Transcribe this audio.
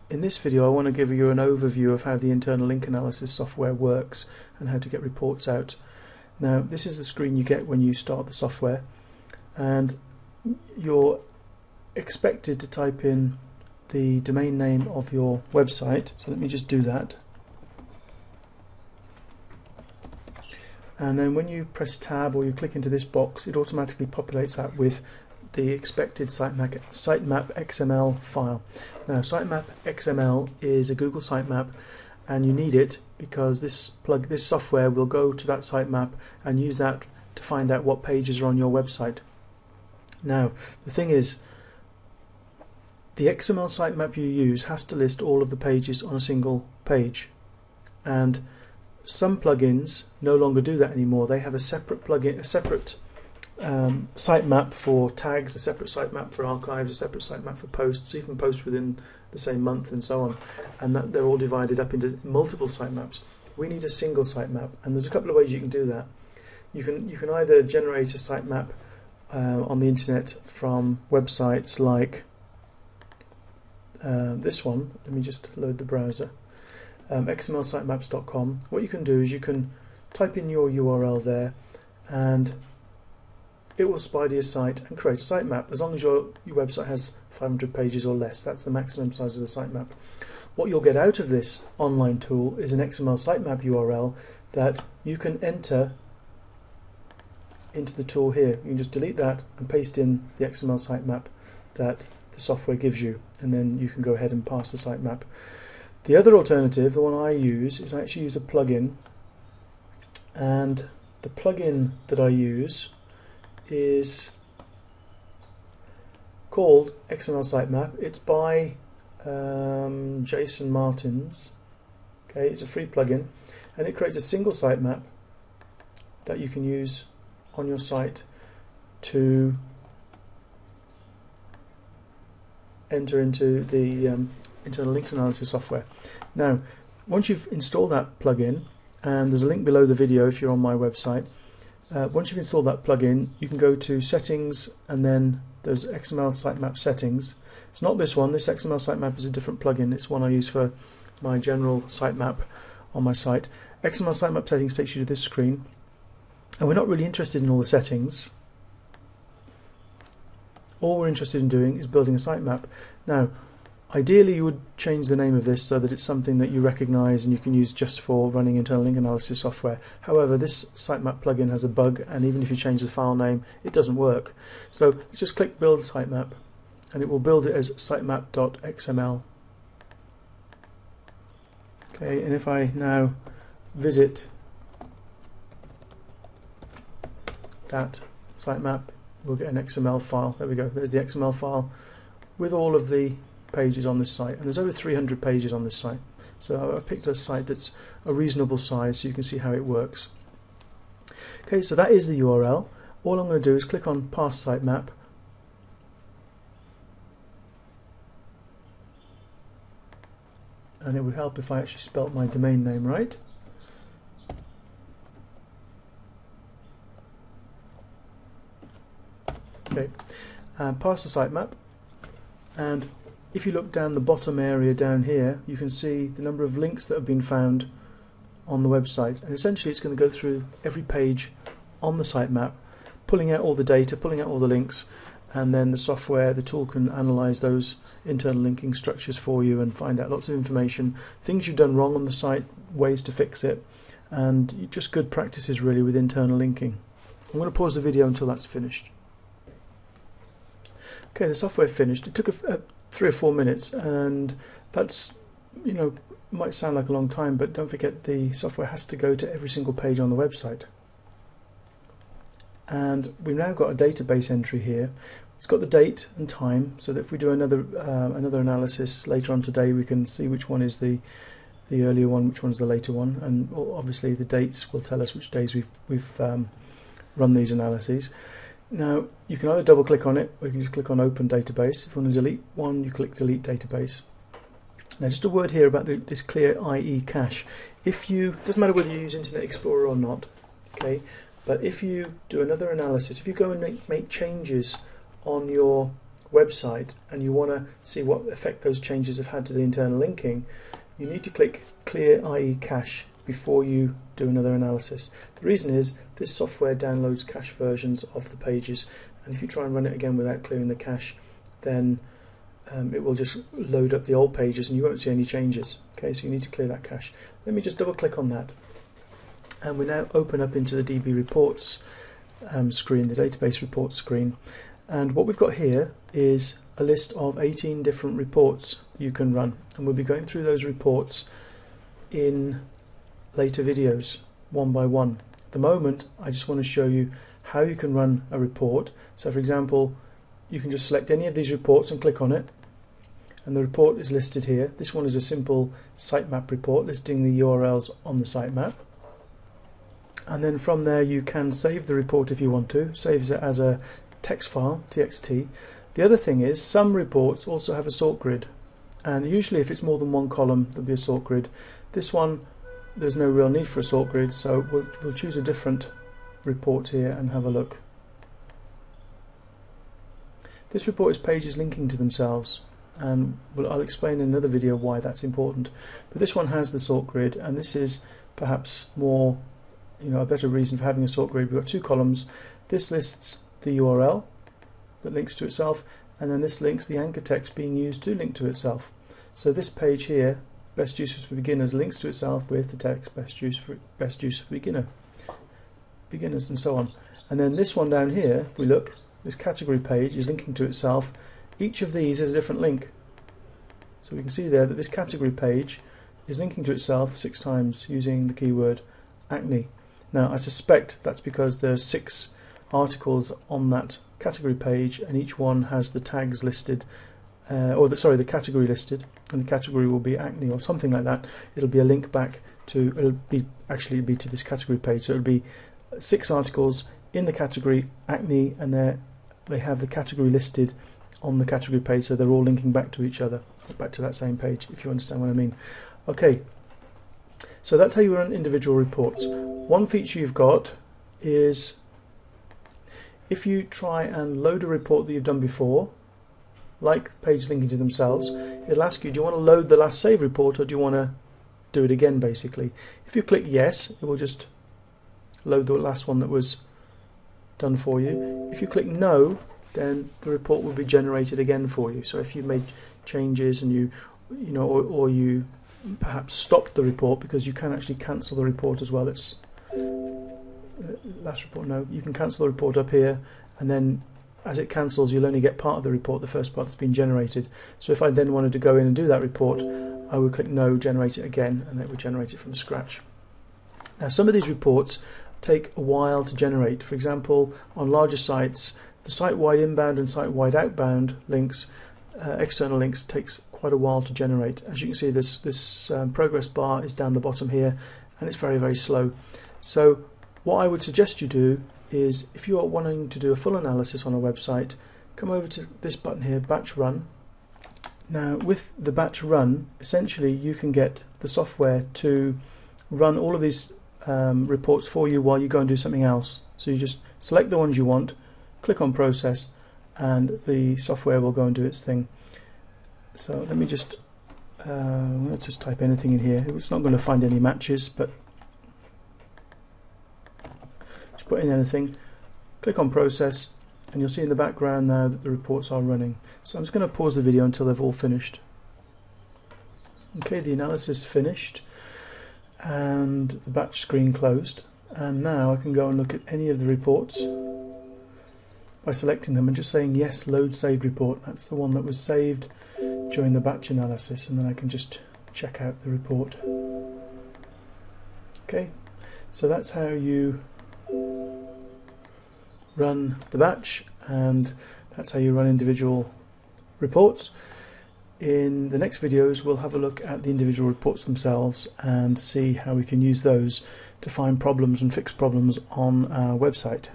In this video I want to give you an overview of how the internal link analysis software works and how to get reports out. Now this is the screen you get when you start the software, and you're expected to type in the domain name of your website. So let me just do that. And then when you press tab or you click into this box, it automatically populates that with the expected sitemap XML file. Now sitemap XML is a Google sitemap, and you need it because this software will go to that sitemap and use that to find out what pages are on your website. Now the thing is, the XML sitemap you use has to list all of the pages on a single page, and some plugins no longer do that anymore. They have a separate plugin, a separate sitemap for tags, a separate sitemap for archives, a separate sitemap for posts, even posts within the same month and so on, and that they're all divided up into multiple sitemaps. We need a single sitemap, and there's a couple of ways you can do that. You can either generate a sitemap on the internet from websites like this one. Let me just load the browser. xmlsitemaps.com. What you can do is you can type in your URL there, and it will spider your site and create a sitemap as long as your website has 500 pages or less. That's the maximum size of the sitemap. What you'll get out of this online tool is an XML sitemap URL that you can enter into the tool here. You can just delete that and paste in the XML sitemap that the software gives you, and then you can go ahead and pass the sitemap. The other alternative, the one I use, is I actually use a plugin, and the plugin that I use is called XML Sitemap. It's by Jason Martins. Okay, it's a free plugin, and it creates a single sitemap that you can use on your site to enter into the internal links analysis software. Now, once you've installed that plugin, and there's a link below the video if you're on my website, once you've installed that plugin, you can go to settings, and then there's XML sitemap settings. It's not this one. This XML sitemap is a different plugin. It's one I use for my general sitemap on my site. XML sitemap settings takes you to this screen, and we're not really interested in all the settings. All we're interested in doing is building a sitemap. Now, ideally you would change the name of this so that it's something that you recognize and you can use just for running internal link analysis software. However, this sitemap plugin has a bug, and even if you change the file name, it doesn't work. So let's just click build sitemap, and it will build it as sitemap.xml. Okay, and if I now visit that sitemap, we'll get an XML file. There we go. There's the XML file with all of the pages on this site, and there's over 300 pages on this site. So I've picked a site that's a reasonable size so you can see how it works. Okay, so that is the URL. All I'm going to do is click on Pass Sitemap, and it would help if I actually spelt my domain name right. Okay, pass the sitemap, and if you look down the bottom area down here, you can see the number of links that have been found on the website, and essentially it's going to go through every page on the sitemap, pulling out all the data, pulling out all the links, and then the software, the tool, can analyze those internal linking structures for you and find out lots of information, things you've done wrong on the site, ways to fix it, and just good practices really with internal linking. I'm going to pause the video until that's finished. Okay, the software finished. It took 3 or 4 minutes, and that's, you know, might sound like a long time, but don't forget the software has to go to every single page on the website. And we've now got a database entry here. It's got the date and time, so that if we do another analysis later on today, we can see which one is the earlier one, which one's the later one, and obviously the dates will tell us which days we've run these analyses. Now you can either double click on it, or you can just click on Open Database. If you want to delete one, you click Delete Database. Now just a word here about this Clear IE cache. Doesn't matter whether you use Internet Explorer or not, okay, but if you do another analysis, if you go and make changes on your website and you want to see what effect those changes have had to the internal linking, you need to click Clear IE Cache before you do another analysis. The reason is this software downloads cache versions of the pages, and if you try and run it again without clearing the cache, then it will just load up the old pages and you won't see any changes. Okay, so you need to clear that cache. Let me just double click on that, and we now open up into the DB reports screen, the database reports screen, and what we've got here is a list of 18 different reports you can run, and we'll be going through those reports in later videos one by one. At the moment I just want to show you how you can run a report. So for example, you can just select any of these reports and click on it, and the report is listed here. This one is a simple sitemap report listing the URLs on the sitemap, and then from there you can save the report if you want to. Saves it as a text file, txt. The other thing is some reports also have a sort grid, and usually if it's more than one column there'll be a sort grid. This one there's no real need for a sort grid, so we'll choose a different report here and have a look. This report is pages linking to themselves, and I'll explain in another video why that's important. But this one has the sort grid, and this is perhaps more, a better reason for having a sort grid. We've got two columns. This lists the URL that links to itself, and then this links the anchor text being used to link to itself. So this page here, Best Uses for Beginners, links to itself with the text Best Use for Beginners, and so on. And then this one down here, if we look, this category page is linking to itself. Each of these is a different link. So we can see there that this category page is linking to itself 6 times using the keyword acne. Now I suspect that's because there's 6 articles on that category page, and each one has the tags listed, the category listed, and the category will be acne or something like that. It'll be a link back to, it'll be to this category page. So it'll be 6 articles in the category acne, and they have the category listed on the category page, so they're all linking back to each other, back to that same page, if you understand what I mean. Okay, so that's how you run individual reports. One feature you've got is if you try and load a report that you've done before, like pages linking to themselves, it'll ask you, do you want to load the last save report or do you want to do it again, basically. If you click yes, it will just load the last one that was done for you. If you click no, then the report will be generated again for you. So if you made changes and or you perhaps stopped the report, because you can actually cancel the report as well. It's last report, no, you can cancel the report up here, and then as it cancels you'll only get part of the report, the first part that's been generated. So if I then wanted to go in and do that report, I would click no, generate it again, and it would generate it from scratch. Now some of these reports take a while to generate. For example, on larger sites, the site-wide inbound and site-wide outbound links, external links, takes quite a while to generate. As you can see, this progress bar is down the bottom here, and it's very, very slow. So what I would suggest you do is, if you are wanting to do a full analysis on a website, come over to this button here, Batch Run. Now with the Batch Run, essentially you can get the software to run all of these reports for you while you go and do something else. So you just select the ones you want, click on Process, and the software will go and do its thing. So let me just let's just type anything in here. It's not going to find any matches, but just put in anything, click on Process, and you'll see in the background now that the reports are running. So I'm just going to pause the video until they've all finished. Okay, the analysis finished and the batch screen closed, and now I can go and look at any of the reports by selecting them and just saying yes, load saved report. That's the one that was saved during the batch analysis, and then I can just check out the report. Okay, so that's how you run the batch, and that's how you run individual reports. In the next videos we'll have a look at the individual reports themselves and see how we can use those to find problems and fix problems on our website.